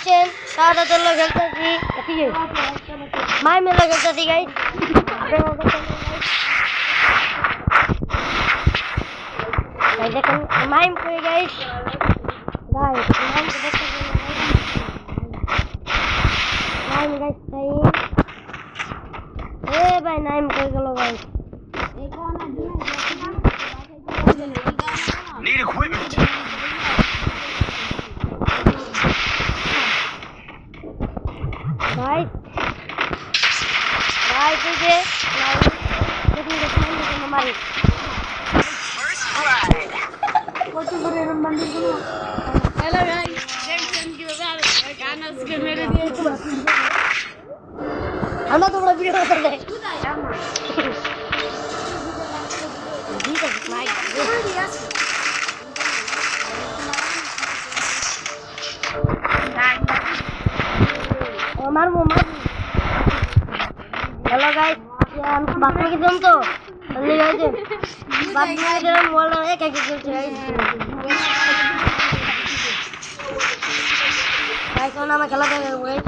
আছেন সাদাতুল্লাহ খেলতেছি ঠিক আছে মাই মেলা খেলতেছি গাইস দেখেন মাইম করে গাইস গাইস মাইম দেখতে মাইম গাইস তাই এ ভাই নাইম করে গেল গাইস Need equipment. Guys, ये लेकिन देखना नहीं हमारी First blood. कोटी करे हम मंदिर को हेलो गाइस जंक्शन की बाजार गाना उसके मेरे लिए तो हम तो बड़ा वीडियो कर रहे हैं जी तो माइक हेलो गाइस हम बात में किधर तो ले गए थे बात में किधर बोल रहे हैं क्या किधर गाइस गाइस ना मैं खेला था guys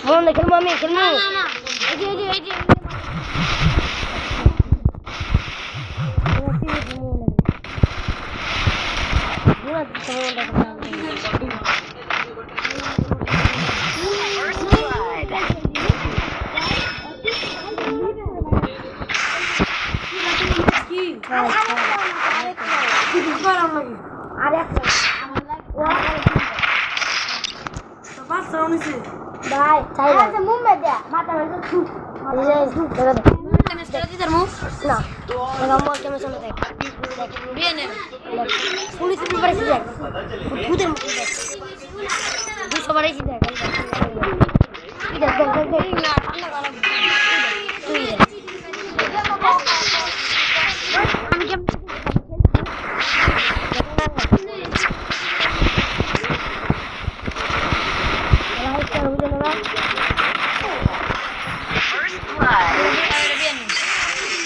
Mau nak kelma mi kelma. Eje. First blood. Bye. Saya. Ada mumba dia. Mata mana tu? Ada. Terus dia move. Nah. Kalau mau kami sama tak. Biar ni. Polis ni berisi dia. Kuda mungkin. Bus berisi dia. Tidak.